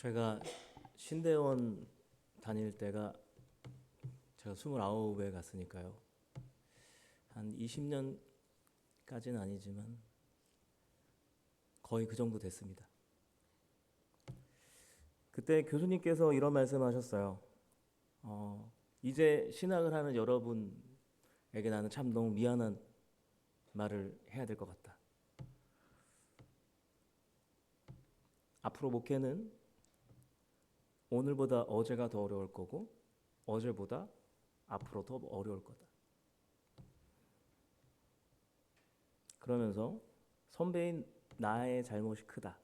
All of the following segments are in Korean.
제가 신대원 다닐 때가 제가 29에 갔으니까요. 한 20년까지는 아니지만 거의 그 정도 됐습니다. 그때 교수님께서 이런 말씀하셨어요. 이제 신학을 하는 여러분에게 나는 참 너무 미안한 말을 해야 될 것 같다. 앞으로 목회는 오늘보다 어제가 더 어려울 거고 어제보다 앞으로 더 어려울 거다. 그러면서 선배인 나의 잘못이 크다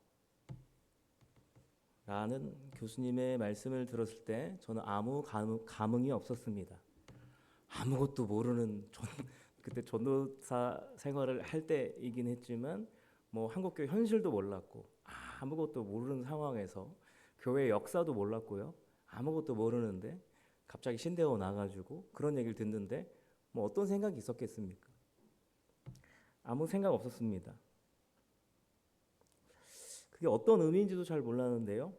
라는 교수님의 말씀을 들었을 때 저는 아무 감흥이 없었습니다. 아무것도 모르는 그때 전도사 생활을 할 때이긴 했지만 뭐 한국교회 현실도 몰랐고 아무것도 모르는 상황에서 교회 역사도 몰랐고요. 아무것도 모르는데 갑자기 신대원 나가지고 그런 얘기를 듣는데 뭐 어떤 생각이 있었겠습니까? 아무 생각 없었습니다. 그게 어떤 의미인지도 잘 몰랐는데요.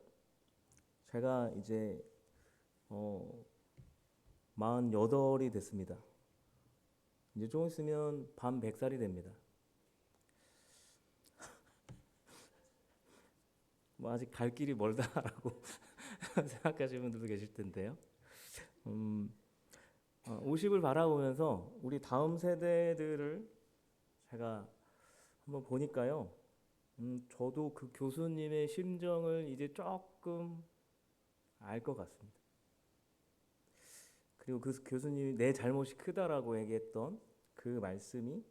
제가 이제 48이 됐습니다. 이제 조금 있으면 밤 100살이 됩니다. 뭐 아직 갈 길이 멀다라고 생각하시는 분들도 계실 텐데요. 50을 바라보면서 우리 다음 세대들을 제가 한번 보니까요. 저도 그 교수님의 심정을 이제 조금 알 것 같습니다. 그리고 그 교수님이 내 잘못이 크다라고 얘기했던 그 말씀이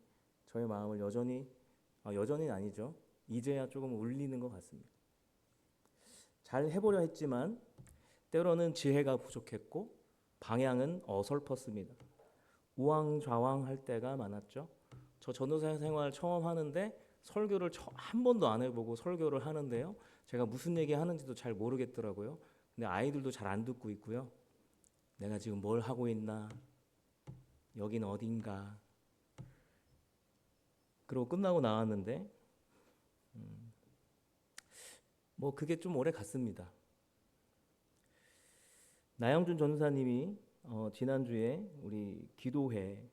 저의 마음을 여전히는 아니죠. 이제야 조금 울리는 것 같습니다. 잘 해보려 했지만 때로는 지혜가 부족했고 방향은 어설펐습니다. 우왕좌왕할 때가 많았죠. 저 전도사 생활 처음 하는데 설교를 한 번도 안 해보고 설교를 하는데요. 제가 무슨 얘기 하는지도 잘 모르겠더라고요. 근데 아이들도 잘 안 듣고 있고요. 내가 지금 뭘 하고 있나? 여긴 어딘가? 그러고 끝나고 나왔는데 뭐 그게 좀 오래 갔습니다. 나영준 전사님이 지난주에 우리 기도회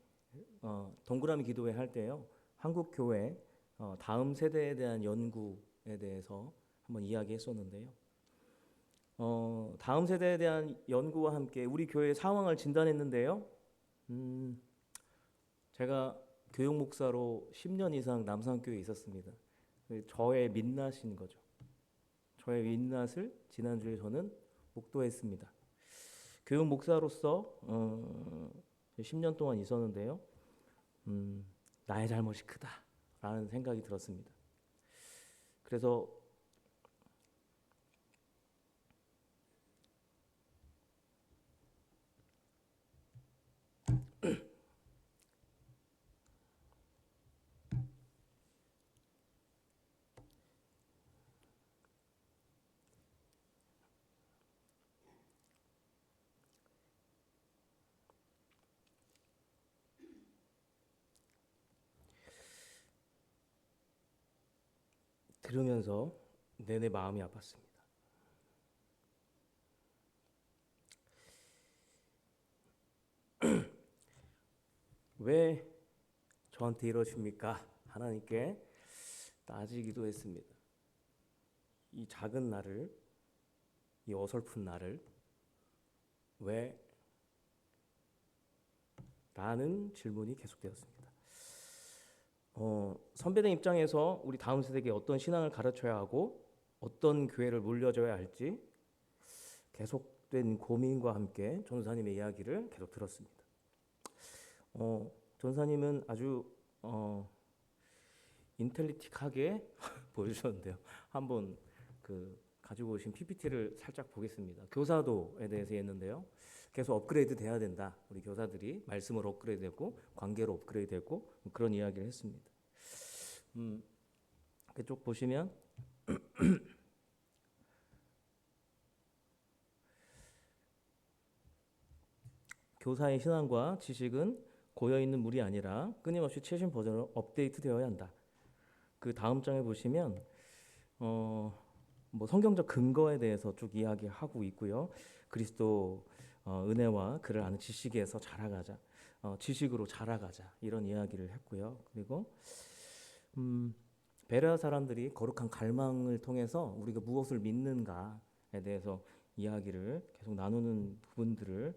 동그라미 기도회 할 때요. 한국 교회 다음 세대에 대한 연구에 대해서 한번 이야기했었는데요. 다음 세대에 대한 연구와 함께 우리 교회의 상황을 진단했는데요. 제가 교육 목사로 10년 이상 남산교회에 있었습니다. 저의 민낯인 거죠. 저의 민낯을 지난주에 저는 목도했습니다. 교육 목사로서 10년 동안 있었는데요. 나의 잘못이 크다라는 생각이 들었습니다. 그래서 들으면서 내내 마음이 아팠습니다. 왜 저한테 이러십니까? 하나님께 따지기도 했습니다. 이 작은 나를, 이 어설픈 나를 왜? 라는 질문이 계속되었습니다. 선배들 입장에서 우리 다음 세대에게 어떤 신앙을 가르쳐야 하고 어떤 교회를 물려줘야 할지 계속된 고민과 함께 전사님의 이야기를 계속 들었습니다. 전사님은 아주 인텔리틱하게 보여주셨는데요. 한번 가지고 오신 PPT를 살짝 보겠습니다. 교사도에 대해서 했는데요. 계속 업그레이드 돼야 된다. 우리 교사들이 말씀으로 업그레이드되고 관계로 업그레이드되고 그런 이야기를 했습니다. 그쪽 보시면 교사의 신앙과 지식은 고여있는 물이 아니라 끊임없이 최신 버전으로 업데이트되어야 한다. 그 다음 장에 보시면 뭐 성경적 근거에 대해서 쭉 이야기하고 있고요. 그리스도 은혜와 그를 아는 지식에서 자라가자, 지식으로 자라가자 이런 이야기를 했고요. 그리고 베레아 사람들이 거룩한 갈망을 통해서 우리가 무엇을 믿는가에 대해서 이야기를 계속 나누는 부분들을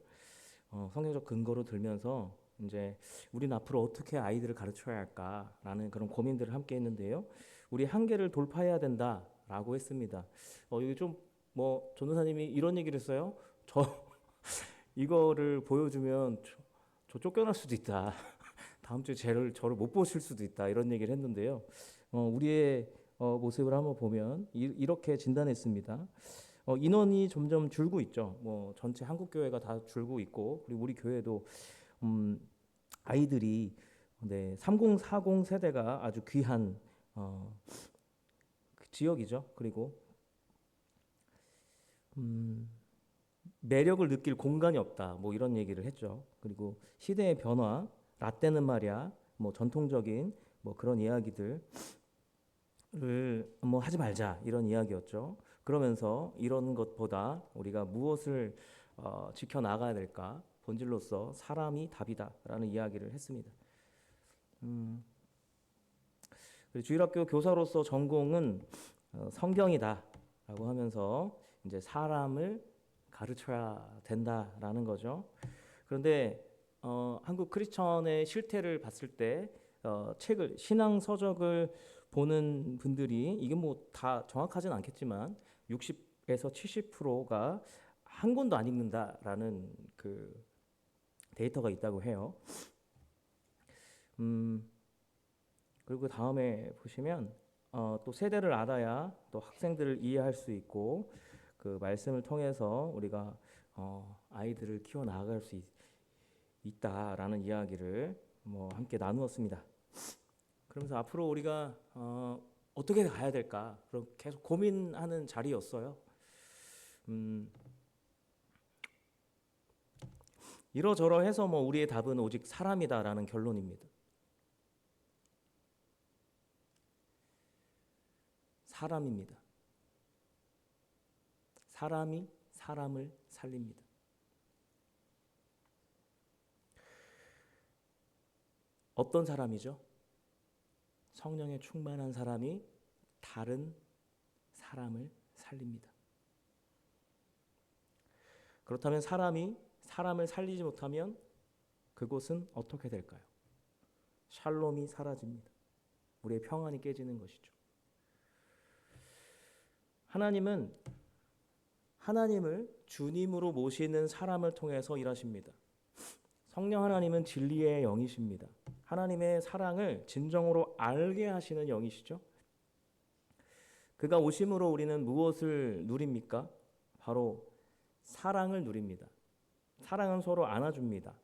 성경적 근거로 들면서 이제 우리는 앞으로 어떻게 아이들을 가르쳐야 할까라는 그런 고민들을 함께 했는데요. 우리 한계를 돌파해야 된다라고 했습니다. 여기 좀 뭐 전도사님이 이런 얘기를 했어요. 저 이거를 보여주면 저 쫓겨날 수도 있다. 다음 주에 저를 못 보실 수도 있다. 이런 얘기를 했는데요. 우리의 모습을 한번 보면 이렇게 진단했습니다. 인원이 점점 줄고 있죠. 뭐 전체 한국 교회가 다 줄고 있고 그리고 우리 교회도 아이들이 3040 세대가 아주 귀한 그 지역이죠. 그리고 매력을 느낄 공간이 없다. 뭐 이런 얘기를 했죠. 그리고 시대의 변화, 라떼는 말이야. 뭐 전통적인 뭐 그런 이야기들을 뭐 하지 말자 이런 이야기였죠. 그러면서 이런 것보다 우리가 무엇을 지켜 나가야 될까? 본질로서 사람이 답이다라는 이야기를 했습니다. 주일학교 교사로서 전공은 성경이다라고 하면서 이제 사람을 가르쳐야 된다라는 거죠. 그런데 한국 크리스천의 실태를 봤을 때 책을 신앙 서적을 보는 분들이 이게 뭐 다 정확하진 않겠지만 60에서 70%가 한 권도 안 읽는다라는 그 데이터가 있다고 해요. 그리고 다음에 보시면 또 세대를 알아야 또 학생들을 이해할 수 있고 그 말씀을 통해서 우리가 아이들을 키워 나갈 수 있다라는 이야기를 뭐 함께 나누었습니다. 그러면서 앞으로 우리가 어떻게 가야 될까? 그럼 계속 고민하는 자리였어요. 이러저러해서 뭐 우리의 답은 오직 사람이다라는 결론입니다. 사람입니다. 사람이 사람을 살립니다. 어떤 사람이죠? 성령에 충만한 사람이 다른 사람을 살립니다. 그렇다면 사람이 사람을 살리지 못하면 그곳은 어떻게 될까요? 샬롬이 사라집니다. 우리의 평안이 깨지는 것이죠. 하나님은 하나님을 주님으로 모시는 사람을 통해서 일하십니다. 성령 하나님은 진리의 영이십니다. 하나님의 사랑을 진정으로 알게 하시는 영이시죠. 그가 오심으로 우리는 무엇을 누립니까? 바로 사랑을 누립니다. 사랑은 서로 안아줍니다.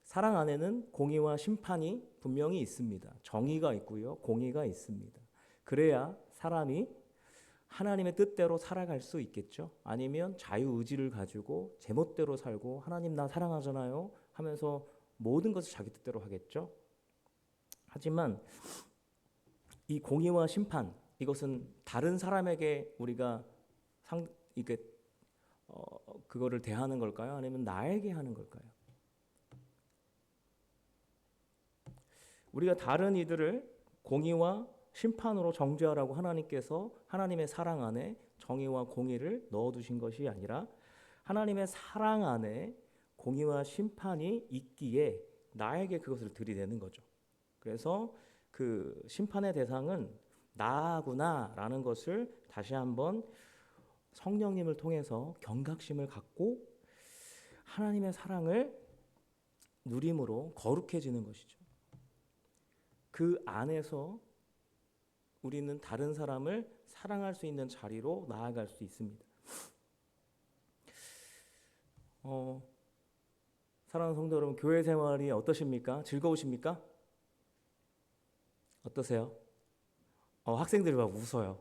사랑 안에는 공의와 심판이 분명히 있습니다. 정의가 있고요, 공의가 있습니다. 그래야 사람이 하나님의 뜻대로 살아갈 수 있겠죠. 아니면 자유의지를 가지고 제멋대로 살고 하나님 나 사랑하잖아요 하면서 모든 것을 자기 뜻대로 하겠죠. 하지만 이 공의와 심판 이것은 다른 사람에게 우리가 그거를 대하는 걸까요? 아니면 나에게 하는 걸까요? 우리가 다른 이들을 공의와 심판으로 정죄하라고 하나님께서 하나님의 사랑 안에 정의와 공의를 넣어두신 것이 아니라 하나님의 사랑 안에 공의와 심판이 있기에 나에게 그것을 들이대는 거죠. 그래서 그 심판의 대상은 나구나라는 것을 다시 한번 성령님을 통해서 경각심을 갖고 하나님의 사랑을 누림으로 거룩해지는 것이죠. 그 안에서 우리는 다른 사람을 사랑할 수 있는 자리로 나아갈 수 있습니다. 사랑하는 성도 여러분, 교회 생활이 어떠십니까? 즐거우십니까? 어떠세요? 학생들이 막 웃어요.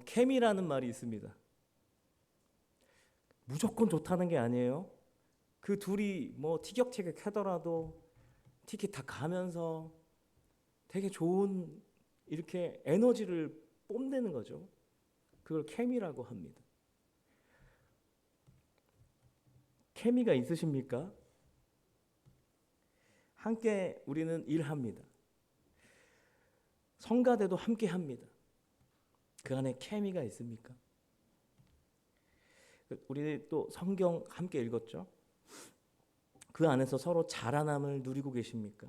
케미라는 말이 있습니다. 무조건 좋다는 게 아니에요. 그 둘이 뭐 티격태격 하더라도 티키타카 하면서 되게 좋은 이렇게 에너지를 뽐내는 거죠. 그걸 케미라고 합니다. 케미가 있으십니까? 함께 우리는 일합니다. 성가대도 함께 합니다. 그 안에 케미가 있습니까? 우리 또 성경 함께 읽었죠? 그 안에서 서로 자라남을 누리고 계십니까?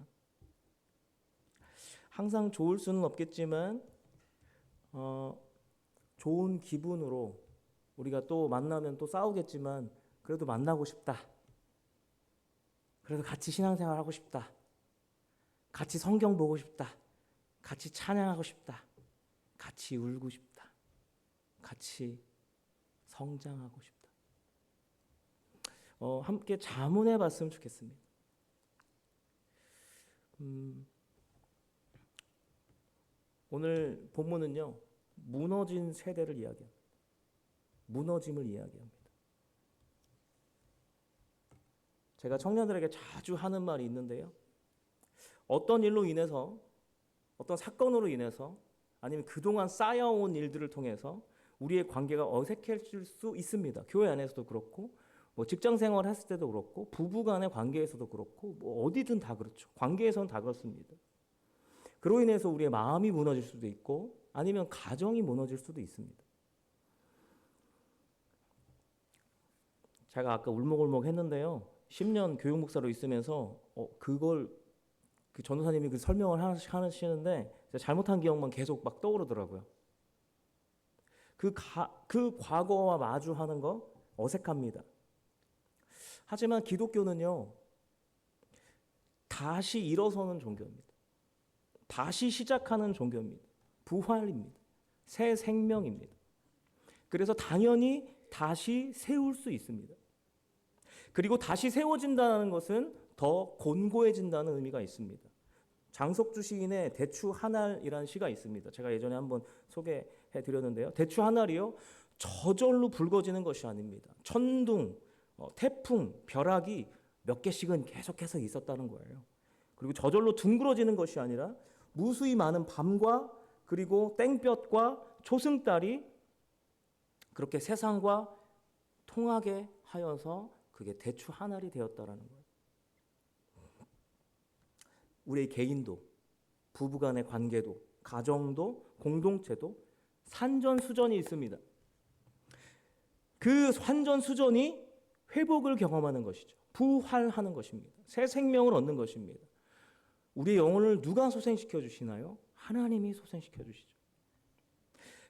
항상 좋을 수는 없겠지만 좋은 기분으로 우리가 또 만나면 또 싸우겠지만 그래도 만나고 싶다. 그래도 같이 신앙생활 하고 싶다. 같이 성경 보고 싶다. 같이 찬양하고 싶다. 같이 울고 싶다. 같이 성장하고 싶다. 함께 자문해 봤으면 좋겠습니다. 오늘 본문은요, 무너진 세대를 이야기합니다. 무너짐을 이야기합니다. 제가 청년들에게 자주 하는 말이 있는데요. 어떤 일로 인해서, 어떤 사건으로 인해서, 아니면 그동안 쌓여온 일들을 통해서 우리의 관계가 어색해질 수 있습니다. 교회 안에서도 그렇고, 직장 생활 했을 때도 그렇고, 부부 간의 관계에서도 그렇고, 어디든 다 그렇죠. 관계에서는 다 그렇습니다. 그로 인해서 우리의 마음이 무너질 수도 있고, 아니면 가정이 무너질 수도 있습니다. 제가 아까 울먹울먹 했는데요. 10년 교육 목사로 있으면서 그걸 그 전도사님이 그 설명을 하시는데 잘못한 기억만 계속 막 떠오르더라고요. 그 과거와 마주하는 거 어색합니다. 하지만 기독교는요, 다시 일어서는 종교입니다. 다시 시작하는 종교입니다. 부활입니다. 새 생명입니다. 그래서 당연히 다시 세울 수 있습니다. 그리고 다시 세워진다는 것은 더 곤고해진다는 의미가 있습니다. 장석주 시인의 대추 한알이라는 시가 있습니다. 제가 예전에 한번 소개해 드렸는데요. 대추 한알이요, 저절로 붉어지는 것이 아닙니다. 천둥, 태풍, 벼락이 몇 개씩은 계속해서 있었다는 거예요. 그리고 저절로 둥그러지는 것이 아니라 무수히 많은 밤과 그리고 땡볕과 초승달이 그렇게 세상과 통하게 하여서 그게 대추 한알이 되었다라는 거예요. 우리의 개인도, 부부간의 관계도, 가정도, 공동체도 산전수전이 있습니다. 그 산전수전이 회복을 경험하는 것이죠. 부활하는 것입니다. 새 생명을 얻는 것입니다. 우리의 영혼을 누가 소생시켜 주시나요? 하나님이 소생시켜 주시죠.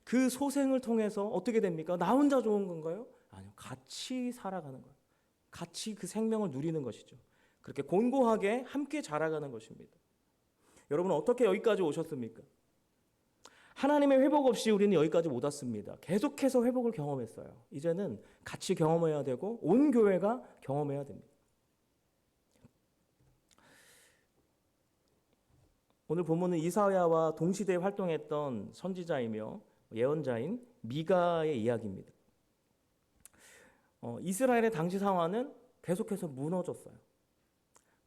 그 소생을 통해서 어떻게 됩니까? 나 혼자 좋은 건가요? 아니요. 같이 살아가는 거예요. 같이 그 생명을 누리는 것이죠. 그렇게 곤고하게 함께 자라가는 것입니다. 여러분 어떻게 여기까지 오셨습니까? 하나님의 회복 없이 우리는 여기까지 못 왔습니다. 계속해서 회복을 경험했어요. 이제는 같이 경험해야 되고 온 교회가 경험해야 됩니다. 오늘 본문은 이사야와 동시대에 활동했던 선지자이며 예언자인 미가의 이야기입니다. 이스라엘의 당시 상황은 계속해서 무너졌어요.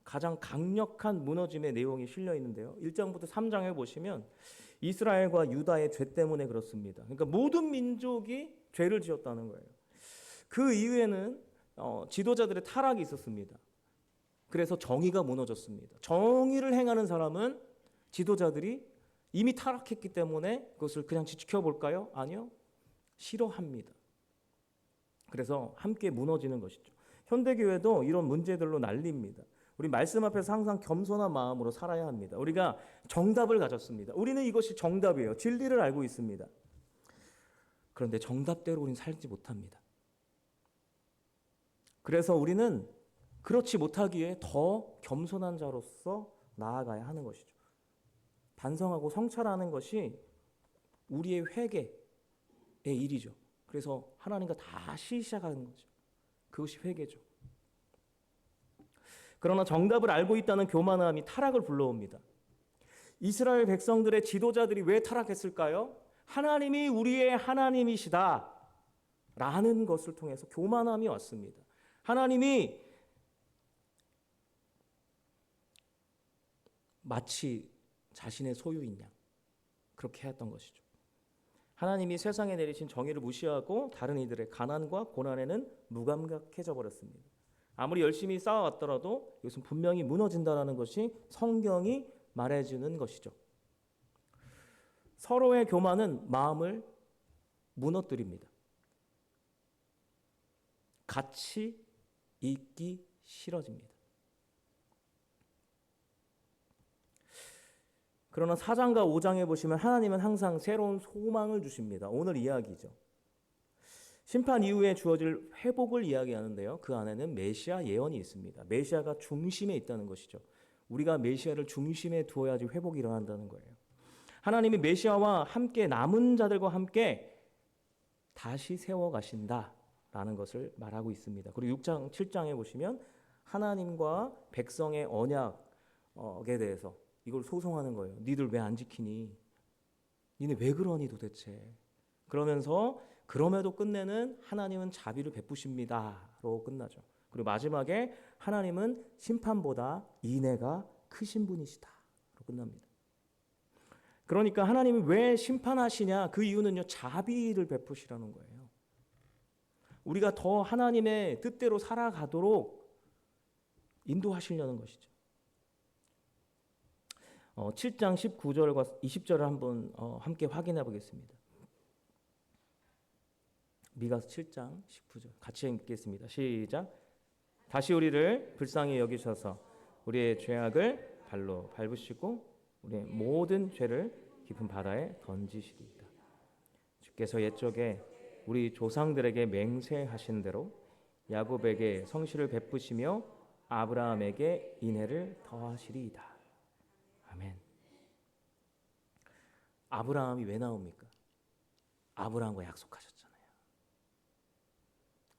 가장 강력한 무너짐의 내용이 실려 있는데요. 1장부터 3장에 보시면 이스라엘과 유다의 죄 때문에 그렇습니다. 그러니까 모든 민족이 죄를 지었다는 거예요. 그 이후에는 지도자들의 타락이 있었습니다. 그래서 정의가 무너졌습니다. 정의를 행하는 사람은 지도자들이 이미 타락했기 때문에 그것을 그냥 지켜볼까요? 아니요. 싫어합니다. 그래서 함께 무너지는 것이죠. 현대교회도 이런 문제들로 난립니다. 우리 말씀 앞에서 항상 겸손한 마음으로 살아야 합니다. 우리가 정답을 가졌습니다. 우리는 이것이 정답이에요. 진리를 알고 있습니다. 그런데 정답대로 우리는 살지 못합니다. 그래서 우리는 그렇지 못하기에 더 겸손한 자로서 나아가야 하는 것이죠. 반성하고 성찰하는 것이 우리의 회개의 일이죠. 그래서 하나님과 다시 시작하는 거죠. 그것이 회개죠. 그러나 정답을 알고 있다는 교만함이 타락을 불러옵니다. 이스라엘 백성들의 지도자들이 왜 타락했을까요? 하나님이 우리의 하나님이시다 라는 것을 통해서 교만함이 왔습니다. 하나님이 마치 자신의 소유인 양 그렇게 했던 것이죠. 하나님이 세상에 내리신 정의를 무시하고 다른 이들의 가난과 고난에는 무감각해져 버렸습니다. 아무리 열심히 쌓아왔더라도 이것은 분명히 무너진다는 것이 성경이 말해주는 것이죠. 서로의 교만은 마음을 무너뜨립니다. 같이 있기 싫어집니다. 그러나 4장과 5장에 보시면 하나님은 항상 새로운 소망을 주십니다. 오늘 이야기죠. 심판 이후에 주어질 회복을 이야기하는데요. 그 안에는 메시아 예언이 있습니다. 메시아가 중심에 있다는 것이죠. 우리가 메시아를 중심에 두어야지 회복이 일어난다는 거예요. 하나님이 메시아와 함께 남은 자들과 함께 다시 세워가신다라는 것을 말하고 있습니다. 그리고 6장, 7장에 보시면 하나님과 백성의 언약에 대해서 이걸 소송하는 거예요. 니들 왜 안 지키니? 니네 왜 그러니 도대체? 그러면서 그럼에도 끝내는 하나님은 자비를 베푸십니다로 끝나죠. 그리고 마지막에 하나님은 심판보다 인애가 크신 분이시다로 끝납니다. 그러니까 하나님이 왜 심판하시냐? 그 이유는요, 자비를 베푸시라는 거예요. 우리가 더 하나님의 뜻대로 살아가도록 인도하시려는 것이죠. 7장 19절과 20절을 한번 함께 확인해 보겠습니다. 미가서 7장 19절 같이 읽겠습니다. 시작. 다시 우리를 불쌍히 여기셔서 우리의 죄악을 발로 밟으시고 우리의 모든 죄를 깊은 바다에 던지시리이다. 주께서 옛적에 우리 조상들에게 맹세하신 대로 야곱에게 성실을 베푸시며 아브라함에게 인애를 더하시리이다. 아멘. 아브라함이 왜 나옵니까? 아브라함과 약속하셨잖아요.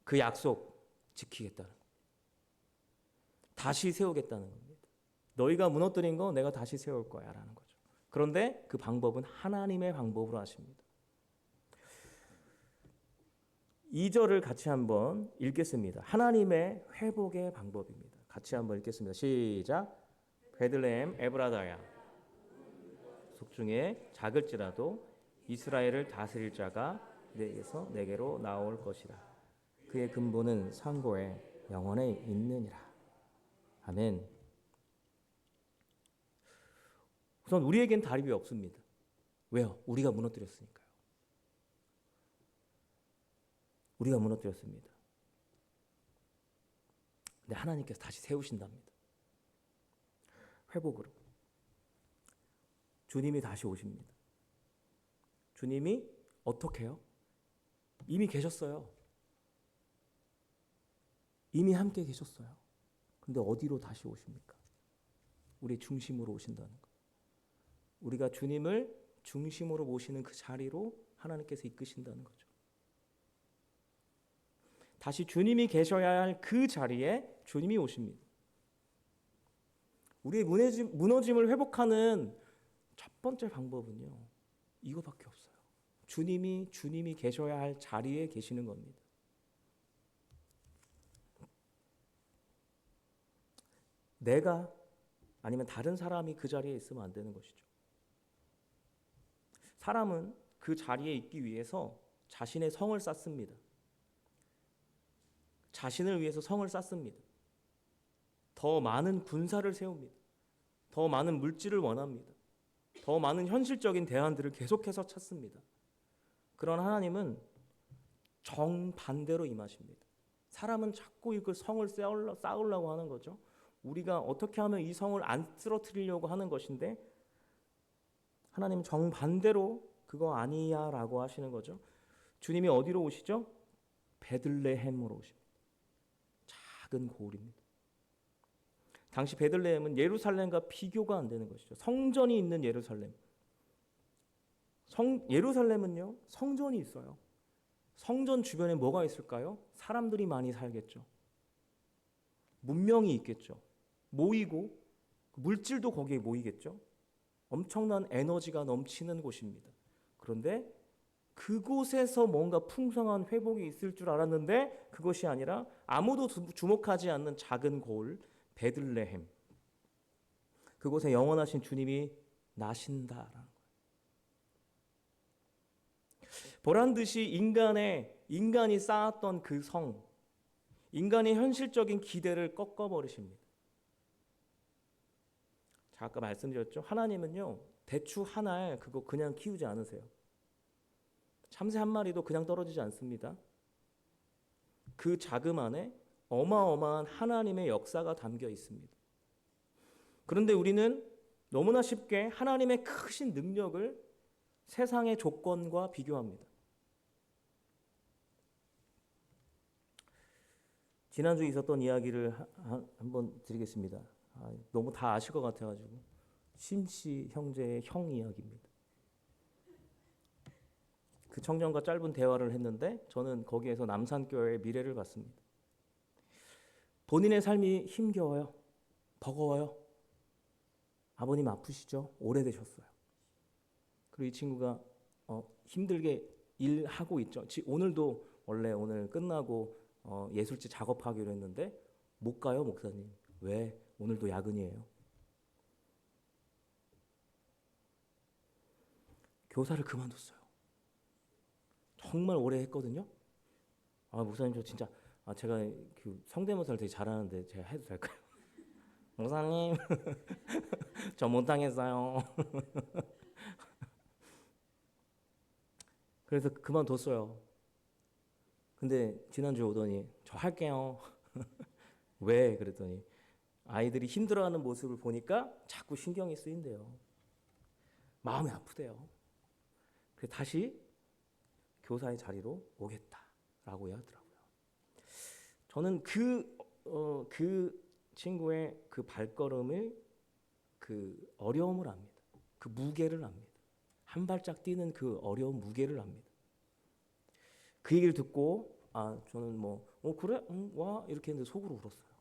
그 약속 지키겠다는 거예요. 다시 세우겠다는 겁니다. 너희가 무너뜨린 거 내가 다시 세울 거야 라는 거죠. 그런데 그 방법은 하나님의 방법으로 하십니다. 2절을 같이 한번 읽겠습니다. 하나님의 회복의 방법입니다. 같이 한번 읽겠습니다. 시작. 베들레헴 에브라다야 속중에 작을지라도 이스라엘을 다스릴 자가 내게서 내게로 나올 것이라. 그의 근본은 상고에 영원에 있느니라. 아멘. 우선 우리에겐 답이 없습니다. 왜요? 우리가 무너뜨렸으니까요. 우리가 무너뜨렸습니다. 근데 하나님께서 다시 세우신답니다. 회복으로. 주님이 다시 오십니다. 주님이 어떻게 해요? 이미 계셨어요. 이미 함께 계셨어요. 근데 어디로 다시 오십니까? 우리의 중심으로 오신다는 거. 우리가 주님을 중심으로 모시는 그 자리로 하나님께서 이끄신다는 거죠. 다시 주님이 계셔야 할 그 자리에 주님이 오십니다. 우리의 무너짐을 회복하는 첫 번째 방법은요, 이거밖에 없어요. 주님이 계셔야 할 자리에 계시는 겁니다. 내가 아니면 다른 사람이 그 자리에 있으면 안 되는 것이죠. 사람은 그 자리에 있기 위해서 자신의 성을 쌓습니다. 자신을 위해서 성을 쌓습니다. 더 많은 군사를 세웁니다. 더 많은 물질을 원합니다. 더 많은 현실적인 대안들을 계속해서 찾습니다. 그러나 하나님은 정반대로 임하십니다. 사람은 자꾸 이걸 성을 쌓으려고 하는 거죠. 우리가 어떻게 하면 이 성을 안 쓰러뜨리려고 하는 것인데 하나님은 정반대로 그거 아니야 라고 하시는 거죠. 주님이 어디로 오시죠? 베들레헴으로 오십니다. 작은 고을입니다. 당시 베들레헴은 예루살렘과 비교가 안 되는 것이죠. 성전이 있는 예루살렘. 예루살렘은요, 성전이 있어요. 성전 주변에 뭐가 있을까요? 사람들이 많이 살겠죠. 문명이 있겠죠. 모이고 물질도 거기에 모이겠죠. 엄청난 에너지가 넘치는 곳입니다. 그런데 그곳에서 뭔가 풍성한 회복이 있을 줄 알았는데 그것이 아니라 아무도 주목하지 않는 작은 고을 베들레헴. 그곳에 영원하신 주님이 나신다라는 거예요. 보란 듯이 인간이 쌓았던 그 성, 인간의 현실적인 기대를 꺾어버리십니다. 자, 아까 말씀드렸죠. 하나님은요, 대추 한 알 그거 그냥 키우지 않으세요. 참새 한 마리도 그냥 떨어지지 않습니다. 그 자금 안에 어마어마한 하나님의 역사가 담겨 있습니다. 그런데 우리는 너무나 쉽게 하나님의 크신 능력을 세상의 조건과 비교합니다. 지난주에 있었던 이야기를 한번 드리겠습니다. 너무 다 아실 것 같아가지고. 심씨 형제의 형 이야기입니다. 그 청년과 짧은 대화를 했는데 저는 거기에서 남산교회의 미래를 봤습니다. 본인의 삶이 힘겨워요. 버거워요. 아버님 아프시죠? 오래되셨어요. 그리고 이 친구가 힘들게 일하고 있죠. 오늘도 원래 오늘 끝나고 예술지 작업하기로 했는데 못 가요, 목사님. 왜? 오늘도 야근이에요. 교사를 그만뒀어요. 정말 오래 했거든요. 목사님 저 진짜 제가 그 성대모사를 되게 잘하는데 제가 해도 될까요? 목사님 저 못당했어요. 그래서 그만뒀어요. 근데 지난주에 오더니 저 할게요. 왜? 그랬더니 아이들이 힘들어하는 모습을 보니까 자꾸 신경이 쓰인대요. 마음이 아프대요. 그래서 다시 교사의 자리로 오겠다라고 하더라고요. 저는 그 친구의 그 발걸음을 그 어려움을 압니다. 그 무게를 압니다. 한 발짝 뛰는 그 어려운 무게를 압니다. 그 얘기를 듣고 저는 그래? 와 이렇게 했는데 속으로 울었어요.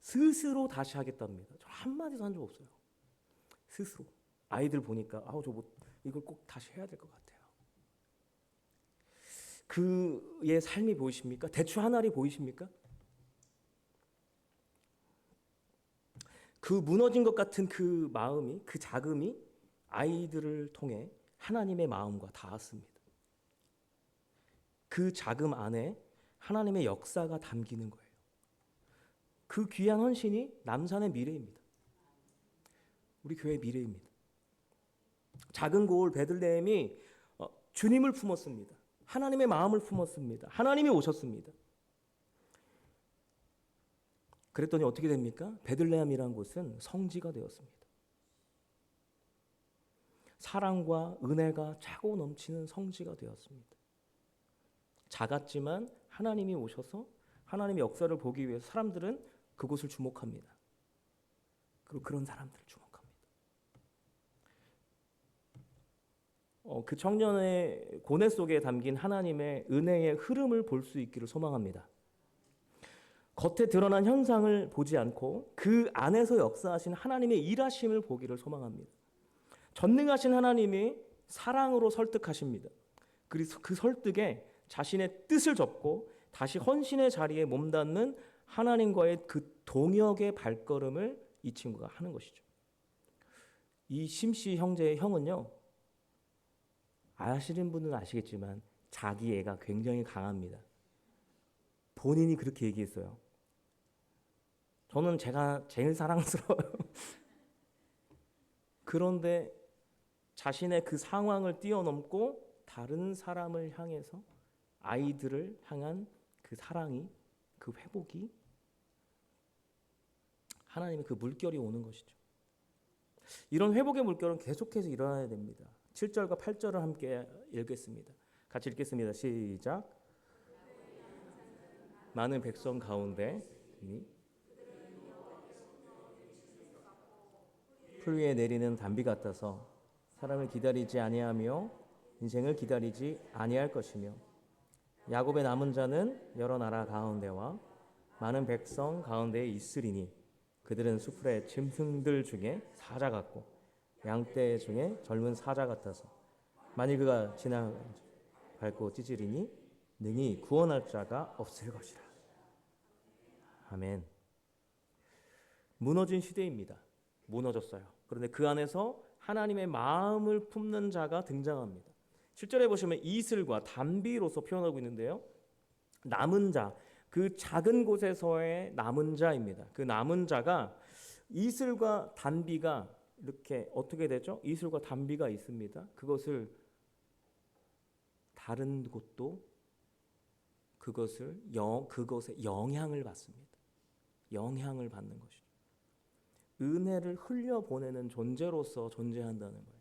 스스로 다시 하겠답니다. 저 한마디도 한 적 없어요. 스스로. 아이들 보니까 이걸 꼭 다시 해야 될 것 같아요. 그의 삶이 보이십니까? 대추 한 알이 보이십니까? 그 무너진 것 같은 그 마음이, 그 자금이 아이들을 통해 하나님의 마음과 닿았습니다. 그 자금 안에 하나님의 역사가 담기는 거예요. 그 귀한 헌신이 남산의 미래입니다. 우리 교회의 미래입니다. 작은 고을 베들레헴이 주님을 품었습니다. 하나님의 마음을 품었습니다. 하나님이 오셨습니다. 그랬더니 어떻게 됩니까? 베들레헴이라는 곳은 성지가 되었습니다. 사랑과 은혜가 차고 넘치는 성지가 되었습니다. 작았지만 하나님이 오셔서 하나님의 역사를 보기 위해서 사람들은 그곳을 주목합니다. 그리고 그런 사람들을 주목합니다. 그 청년의 고뇌 속에 담긴 하나님의 은혜의 흐름을 볼 수 있기를 소망합니다. 겉에 드러난 현상을 보지 않고 그 안에서 역사하신 하나님의 일하심을 보기를 소망합니다. 전능하신 하나님이 사랑으로 설득하십니다. 그래서 그 설득에 자신의 뜻을 접고 다시 헌신의 자리에 몸담는 하나님과의 그 동역의 발걸음을 이 친구가 하는 것이죠. 이 심씨 형제의 형은요, 아시는 분은 아시겠지만 자기 애가 굉장히 강합니다. 본인이 그렇게 얘기했어요. 저는 제가 제일 사랑스러워요. 그런데 자신의 그 상황을 뛰어넘고 다른 사람을 향해서 아이들을 향한 그 사랑이, 그 회복이 하나님의 그 물결이 오는 것이죠. 이런 회복의 물결은 계속해서 일어나야 됩니다. 7절과 8절을 함께 읽겠습니다. 같이 읽겠습니다. 시작. 많은 백성 가운데 풀 위에 내리는 단비 같아서 사람을 기다리지 아니하며 인생을 기다리지 아니할 것이며 야곱의 남은 자는 여러 나라 가운데와 많은 백성 가운데에 있으리니 그들은 수풀의 짐승들 중에 사자 같고 양떼 중에 젊은 사자 같아서 만일 그가 지나 밟고 찢으리니 능히 구원할 자가 없을 것이라. 아멘. 무너진 시대입니다. 무너졌어요. 그런데 그 안에서 하나님의 마음을 품는 자가 등장합니다. 7절에 보시면 이슬과 단비로서 표현하고 있는데요. 남은 자, 그 작은 곳에서의 남은 자입니다. 그 남은 자가 이슬과 단비가 이렇게 어떻게 되죠? 이슬과 단비가 있습니다. 그것을 다른 곳도 그것에 영향을 받습니다. 영향을 받는 것이죠. 은혜를 흘려보내는 존재로서 존재한다는 거예요.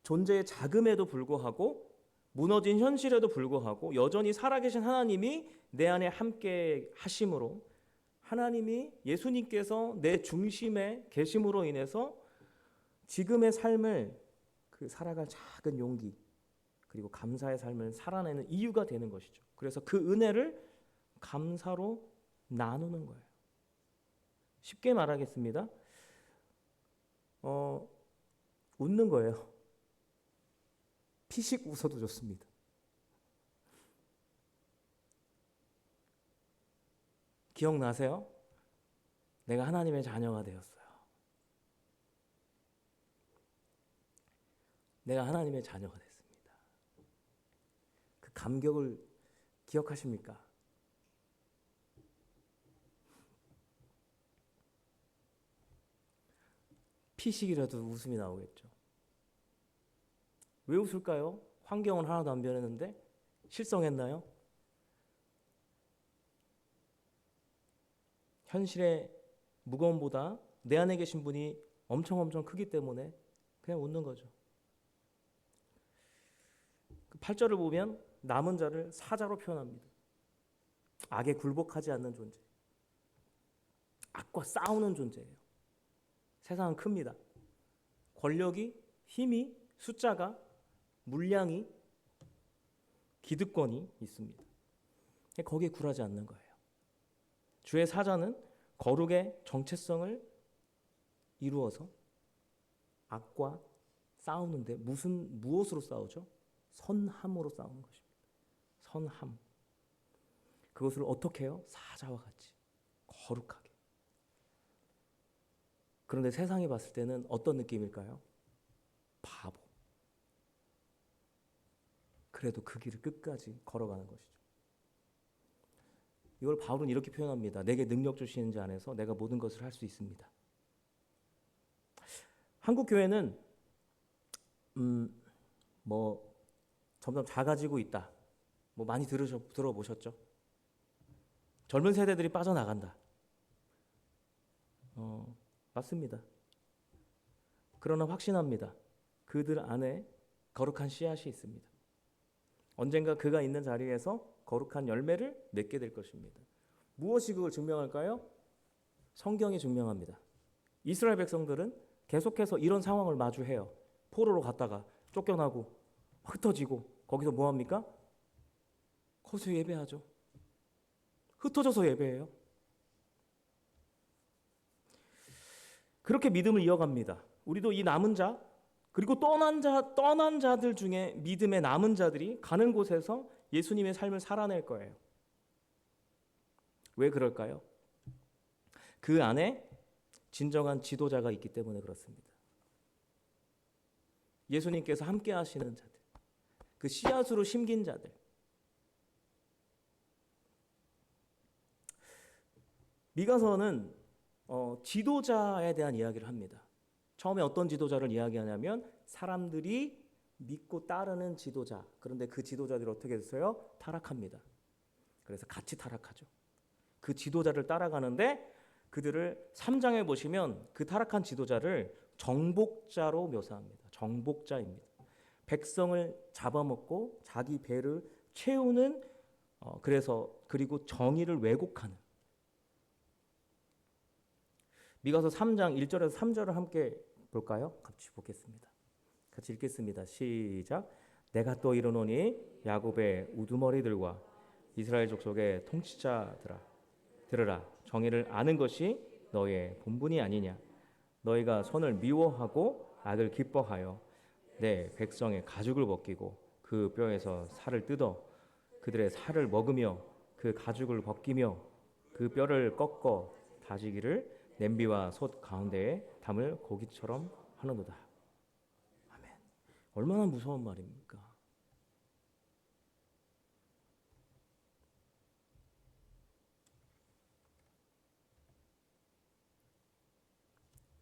존재의 작음에도 불구하고 무너진 현실에도 불구하고 여전히 살아계신 하나님이 내 안에 함께 하심으로 하나님이 예수님께서 내 중심에 계심으로 인해서 지금의 삶을 그 살아갈 작은 용기 그리고 감사의 삶을 살아내는 이유가 되는 것이죠. 그래서 그 은혜를 감사로 나누는 거예요. 쉽게 말하겠습니다. 웃는 거예요. 피식 웃어도 좋습니다. 기억나세요? 내가 하나님의 자녀가 되었어요. 내가 하나님의 자녀가 됐습니다. 그 감격을 기억하십니까? 피식이라도 웃음이 나오겠죠. 왜 웃을까요? 환경은 하나도 안 변했는데 실성했나요? 현실의 무거움보다 내 안에 계신 분이 엄청 크기 때문에 그냥 웃는 거죠. 8절을 보면 남은 자를 사자로 표현합니다. 악에 굴복하지 않는 존재. 악과 싸우는 존재예요. 세상은 큽니다. 권력이, 힘이, 숫자가, 물량이, 기득권이 있습니다. 거기에 굴하지 않는 거예요. 주의 사자는 거룩의 정체성을 이루어서 악과 싸우는데 무엇으로 싸우죠? 선함으로 싸우는 것입니다. 선함. 그것을 어떻게 해요? 사자와 같이 거룩하게. 그런데 세상이 봤을 때는 어떤 느낌일까요? 바보. 그래도 그 길을 끝까지 걸어가는 것이죠. 이걸 바울은 이렇게 표현합니다. 내게 능력 주시는 자 안에서 내가 모든 것을 할 수 있습니다. 한국 교회는 점점 작아지고 있다. 많이 들어보셨죠? 젊은 세대들이 빠져나간다. 맞습니다. 그러나 확신합니다. 그들 안에 거룩한 씨앗이 있습니다. 언젠가 그가 있는 자리에서 거룩한 열매를 맺게 될 것입니다. 무엇이 그걸 증명할까요? 성경이 증명합니다. 이스라엘 백성들은 계속해서 이런 상황을 마주해요. 포로로 갔다가 쫓겨나고 흩어지고 거기서 뭐합니까? 거기서 예배하죠. 흩어져서 예배해요. 그렇게 믿음을 이어갑니다. 우리도 이 남은 자 그리고 떠난 자들 중에 믿음의 남은 자들이 가는 곳에서 예수님의 삶을 살아낼 거예요. 왜 그럴까요? 그 안에 진정한 지도자가 있기 때문에 그렇습니다. 예수님께서 함께 하시는 자들, 그 씨앗으로 심긴 자들. 미가서는 지도자에 대한 이야기를 합니다. 처음에 어떤 지도자를 이야기하냐면 사람들이 믿고 따르는 지도자. 그런데 그 지도자들이 어떻게 됐어요? 타락합니다. 그래서 같이 타락하죠. 그 지도자를 따라가는데 그들을 3장에 보시면 그 타락한 지도자를 정복자로 묘사합니다. 정복자입니다. 백성을 잡아먹고 자기 배를 채우는 그리고 정의를 왜곡하는 미가서 3장 1절에서 3절을 함께 볼까요? 같이 보겠습니다. 같이 읽겠습니다. 시작. 내가 또 이르노니 야곱의 우두머리들과 이스라엘 족속의 통치자들아 들으라. 정의를 아는 것이 너의 본분이 아니냐. 너희가 선을 미워하고 악을 기뻐하여 내 백성의 가죽을 벗기고 그 뼈에서 살을 뜯어 그들의 살을 먹으며 그 가죽을 벗기며 그 뼈를 꺾어 다지기를 냄비와 솥 가운데에 담을 고기처럼 하는도다. 아멘. 얼마나 무서운 말입니까?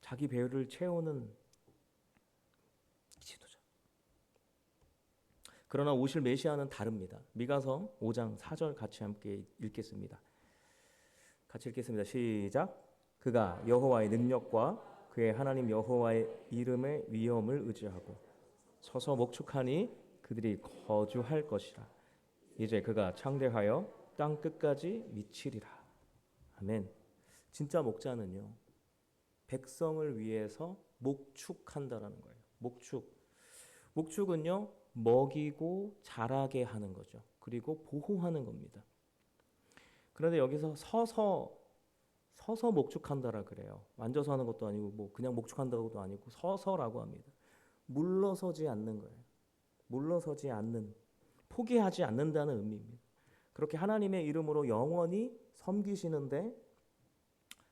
자기 배를 채우는 지도자. 그러나 오실 메시아는 다릅니다. 미가서 5장 4절 같이 함께 읽겠습니다. 같이 읽겠습니다. 시작. 그가 여호와의 능력과 그의 하나님 여호와의 이름의 위엄을 의지하고 서서 목축하니 그들이 거주할 것이라. 이제 그가 창대하여 땅 끝까지 미치리라. 아멘. 진짜 목자는요, 백성을 위해서 목축한다라는 거예요. 목축은요, 먹이고 자라게 하는 거죠. 그리고 보호하는 겁니다. 그런데 여기서 서서 목축한다라 그래요. 앉아서 하는 것도 아니고 뭐 그냥 목축한다고도 아니고 서서라고 합니다. 물러서지 않는 거예요. 물러서지 않는, 포기하지 않는다는 의미입니다. 그렇게 하나님의 이름으로 영원히 섬기시는데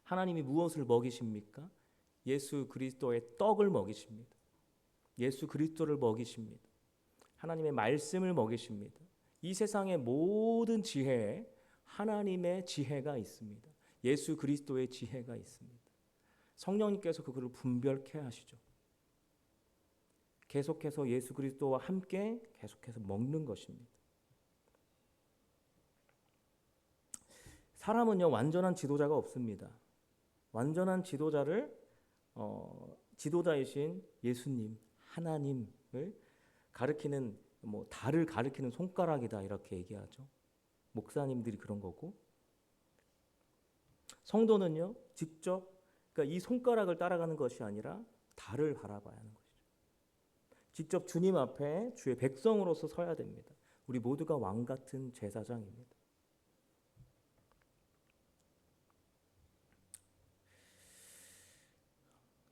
하나님이 무엇을 먹이십니까? 예수 그리스도의 떡을 먹이십니다. 예수 그리스도를 먹이십니다. 하나님의 말씀을 먹이십니다. 이 세상의 모든 지혜에 하나님의 지혜가 있습니다. 예수 그리스도의 지혜가 있습니다. 성령님께서 그거를 분별케 하시죠. 계속해서 예수 그리스도와 함께 계속해서 먹는 것입니다. 사람은요, 완전한 지도자가 없습니다. 완전한 지도자를 지도자이신 예수님, 하나님을 가리키는, 달을 가리키는 손가락이다 이렇게 얘기하죠. 목사님들이 그런 거고, 성도는요, 직접, 그러니까 이 손가락을 따라가는 것이 아니라 달을 바라봐야 하는 것이죠. 직접 주님 앞에 주의 백성으로서 서야 됩니다. 우리 모두가 왕 같은 제사장입니다.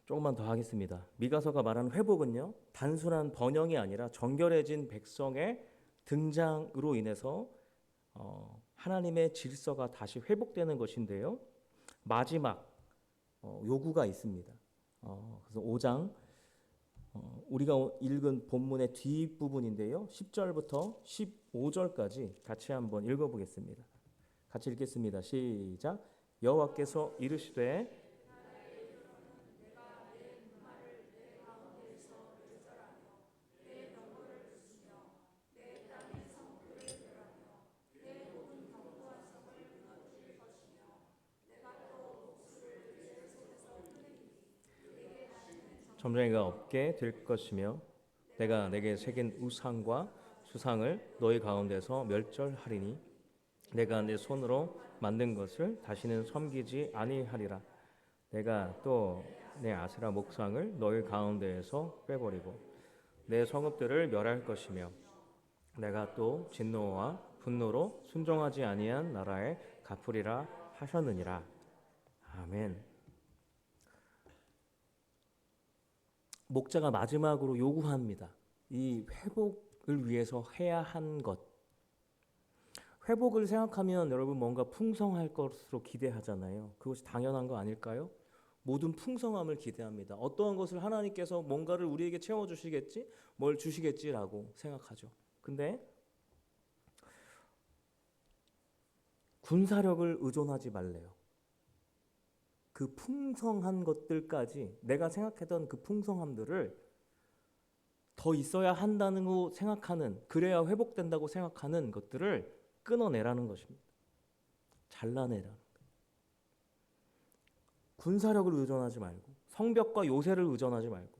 조금만 더 하겠습니다. 미가서가 말하는 회복은요, 단순한 번영이 아니라 정결해진 백성의 등장으로 인해서 하나님의 질서가 다시 회복되는 것인데요. 마지막 요구가 있습니다. 그래서 5장 우리가 읽은 본문의 뒷부분인데요. 10절부터 15절까지 같이 한번 읽어보겠습니다. 같이 읽겠습니다. 시작. 여호와께서 이르시되 점쟁이가 없게 될 것이며 내가 내게 새긴 우상과 수상을 너희 가운데서 멸절하리니 내가 내 손으로 만든 것을 다시는 섬기지 아니하리라. 내가 또 내 아세라 목상을 너희 가운데에서 빼버리고 내 성읍들을 멸할 것이며 내가 또 진노와 분노로 순종하지 아니한 나라에 갚으리라 하셨느니라. 아멘. 목자가 마지막으로 요구합니다. 이 회복을 위해서 해야 한 것. 회복을 생각하면 여러분 뭔가 풍성할 것으로 기대하잖아요. 그것이 당연한 거 아닐까요? 모든 풍성함을 기대합니다. 어떠한 것을 하나님께서 뭔가를 우리에게 채워주시겠지? 뭘 주시겠지라고 생각하죠. 근데 군사력을 의존하지 말래요. 그 풍성한 것들까지, 내가 생각했던 그 풍성함들을 더 있어야 한다고 생각하는, 그래야 회복된다고 생각하는 것들을 끊어내라는 것입니다. 잘라내라는 거예요. 군사력을 의존하지 말고, 성벽과 요새를 의존하지 말고,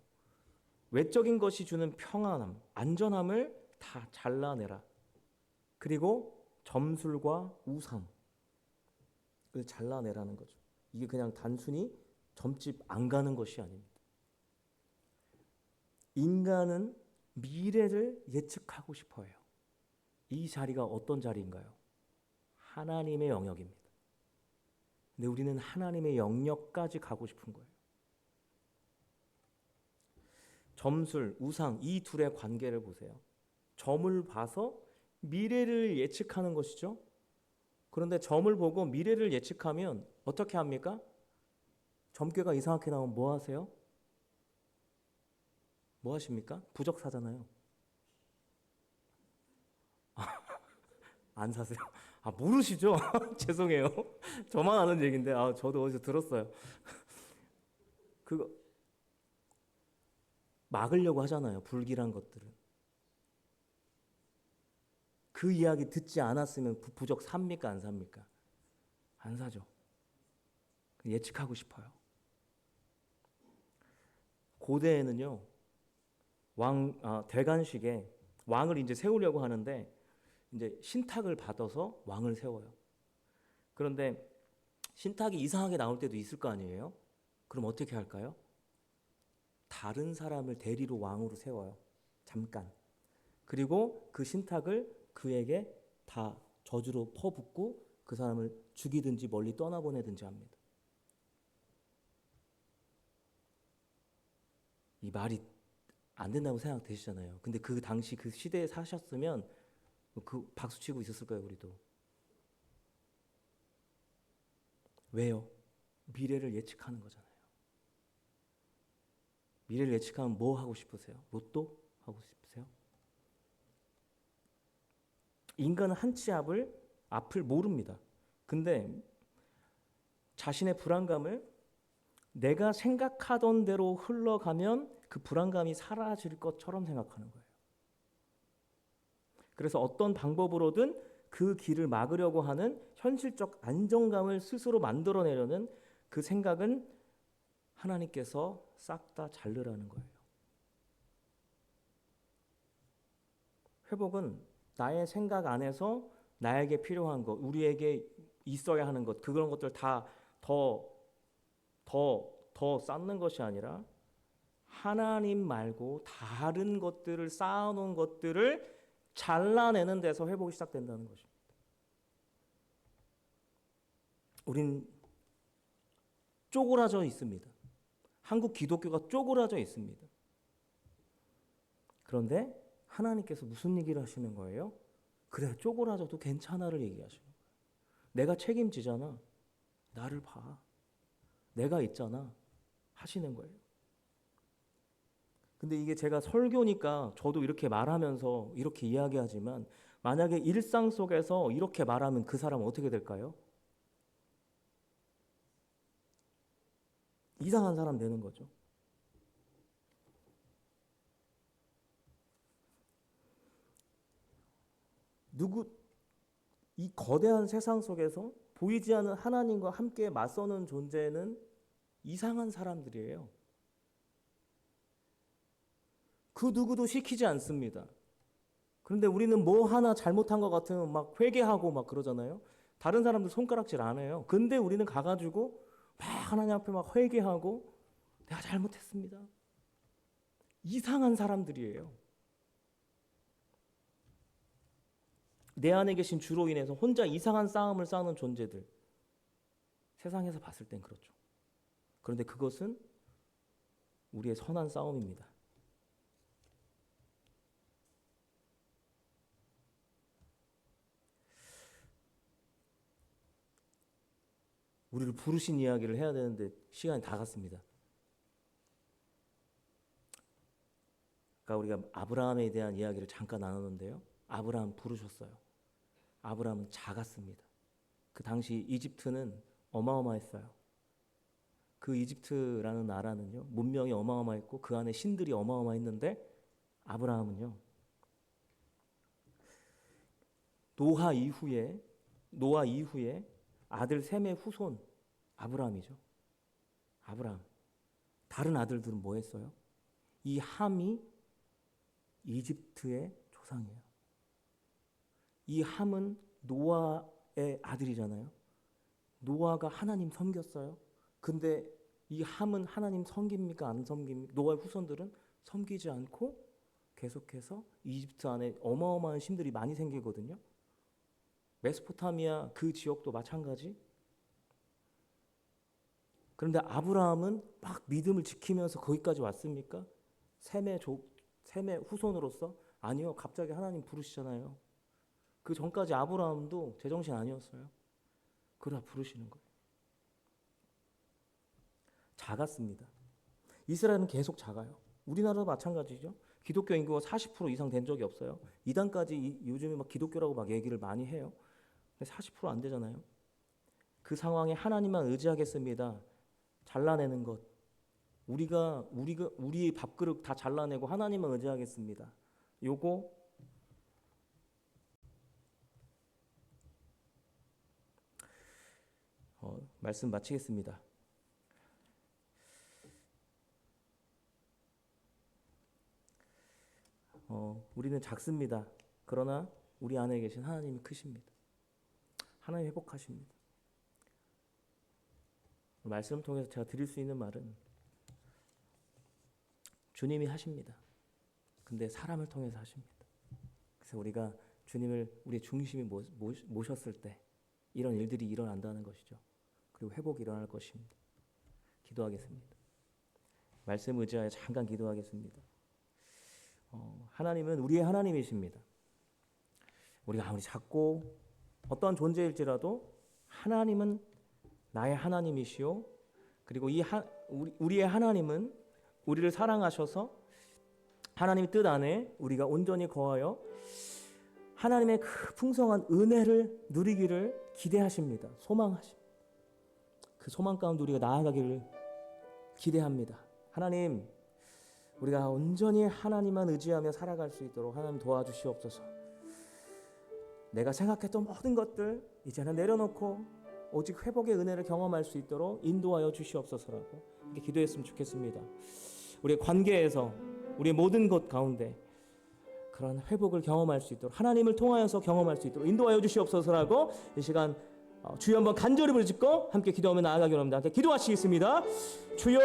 외적인 것이 주는 평안함, 안전함을 다 잘라내라. 그리고 점술과 우상을 잘라내라는 거죠. 이게 그냥 단순히 점집 안 가는 것이 아닙니다. 인간은 미래를 예측하고 싶어 해요. 이 자리가 어떤 자리인가요? 하나님의 영역입니다. 근데 우리는 하나님의 영역까지 가고 싶은 거예요. 점술, 우상, 이 둘의 관계를 보세요. 점을 봐서 미래를 예측하는 것이죠. 그런데 점을 보고 미래를 예측하면 어떻게 합니까? 점괘가 이상하게 나오면 뭐 하세요? 뭐 하십니까? 부적사잖아요. 안 사세요? 아, 모르시죠? 죄송해요. 저만 아는 얘기인데, 저도 어디서 들었어요. 그거 막으려고 하잖아요. 불길한 것들은. 그 이야기 듣지 않았으면 부적 삽니까? 안 삽니까? 안 사죠. 예측하고 싶어요. 고대에는요, 대관식에 왕을 이제 세우려고 하는데, 이제 신탁을 받아서 왕을 세워요. 그런데 신탁이 이상하게 나올 때도 있을 거 아니에요? 그럼 어떻게 할까요? 다른 사람을 대리로 왕으로 세워요. 잠깐. 그리고 그 신탁을 그에게 다 저주로 퍼붓고 그 사람을 죽이든지 멀리 떠나보내든지 합니다. 이 말이 안 된다고 생각되시잖아요. 근데 그 당시 그 시대에 사셨으면 그 박수 치고 있었을 거예요, 우리도. 왜요? 미래를 예측하는 거잖아요. 미래를 예측하면 뭐 하고 싶으세요? 로또 하고 싶으세요? 인간은 한 치 앞을 모릅니다. 근데 자신의 불안감을 내가 생각하던 대로 흘러가면 그 불안감이 사라질 것처럼 생각하는 거예요. 그래서 어떤 방법으로든 그 길을 막으려고 하는 현실적 안정감을 스스로 만들어내려는 그 생각은 하나님께서 싹 다 자르라는 거예요. 회복은 나의 생각 안에서 나에게 필요한 것, 우리에게 있어야 하는 것, 그런 것들 다 더 쌓는 것이 아니라 하나님 말고 다른 것들을 쌓아놓은 것들을 잘라내는 데서 회복이 시작된다는 것입니다. 우린 쪼그라져 있습니다. 한국 기독교가 쪼그라져 있습니다. 그런데 하나님께서 무슨 얘기를 하시는 거예요? 그래, 쪼그라져도 괜찮아를 얘기하시는 거예요. 내가 책임지잖아. 나를 봐. 내가 있잖아. 하시는 거예요. 근데 이게 제가 설교니까 저도 이렇게 말하면서 이렇게 이야기하지만 만약에 일상 속에서 이렇게 말하면 그 사람은 어떻게 될까요? 이상한 사람 되는 거죠. 이 거대한 세상 속에서 보이지 않는 하나님과 함께 맞서는 존재는 이상한 사람들이에요. 그 누구도 시키지 않습니다. 그런데 우리는 뭐 하나 잘못한 것 같으면 막 회개하고 막 그러잖아요. 다른 사람들 손가락질 안 해요. 근데 우리는 가가지고 막 하나님 앞에 막 회개하고 내가 잘못했습니다. 이상한 사람들이에요. 내 안에 계신 주로 인해서 혼자 이상한 싸움을 싸우는 존재들. 세상에서 봤을 땐 그렇죠. 그런데 그것은 우리의 선한 싸움입니다. 우리를 부르신 이야기를 해야 되는데 시간이 다 갔습니다. 그러니까 우리가 아브라함에 대한 이야기를 잠깐 나눴는데요. 아브라함 부르셨어요. 아브라함은 작았습니다. 그 당시 이집트는 어마어마했어요. 그 이집트라는 나라는요. 문명이 어마어마했고 그 안에 신들이 어마어마했는데 아브라함은요. 노아 이후에 아들 셈의 후손 아브라함이죠. 아브라함. 다른 아들들은 뭐 했어요? 이 함이 이집트의 조상이에요. 이 함은 노아의 아들이잖아요. 노아가 하나님 섬겼어요. 근데 이 함은 하나님 섬깁니까? 안 섬깁니까? 노아의 후손들은 섬기지 않고 계속해서 이집트 안에 어마어마한 신들이 많이 생기거든요. 메소포타미아 그 지역도 마찬가지. 그런데 아브라함은 막 믿음을 지키면서 거기까지 왔습니까? 셈의 후손으로서? 아니요. 갑자기 하나님 부르시잖아요. 그 전까지 아브라함도 제정신 아니었어요. 그러다 부르시는 거예요. 작았습니다. 이스라엘은 계속 작아요. 우리나라도 마찬가지죠. 기독교 인구가 40% 이상 된 적이 없어요. 이단까지 요즘에 막 기독교라고 막 얘기를 많이 해요. 근데 40%안 되잖아요. 그 상황에 하나님만 의지하겠습니다. 잘라내는 것. 우리가 우리의 밥그릇 다 잘라내고 하나님만 의지하겠습니다. 요거 말씀 마치겠습니다. 우리는 작습니다. 그러나 우리 안에 계신 하나님이 크십니다. 하나님 회복하십니다. 말씀을 통해서 제가 드릴 수 있는 말은 주님이 하십니다. 근데 사람을 통해서 하십니다. 그래서 우리가 주님을 우리의 중심에 모셨을 때 이런 일들이 일어난다는 것이죠. 그리고 회복이 일어날 것입니다. 기도하겠습니다. 말씀 의지하여 잠깐 기도하겠습니다. 하나님은 우리의 하나님이십니다. 우리가 아무리 작고 어떠한 존재일지라도 하나님은 나의 하나님이시오. 그리고 우리의 하나님은 우리를 사랑하셔서 하나님의 뜻 안에 우리가 온전히 거하여 하나님의 그 풍성한 은혜를 누리기를 기대하십니다. 소망하십니다. 그 소망 가운데 우리가 나아가기를 기대합니다. 하나님, 우리가 온전히 하나님만 의지하며 살아갈 수 있도록 하나님 도와주시옵소서. 내가 생각했던 모든 것들 이제는 내려놓고 오직 회복의 은혜를 경험할 수 있도록 인도하여 주시옵소서라고 이렇게 기도했으면 좋겠습니다. 우리의 관계에서 우리의 모든 것 가운데 그런 회복을 경험할 수 있도록 하나님을 통하여서 경험할 수 있도록 인도하여 주시옵소서라고 이 시간 주여 한번 간절히 부르짖고 함께 기도하며 나아가기로 합니다. 함께 기도하시겠습니다. 주여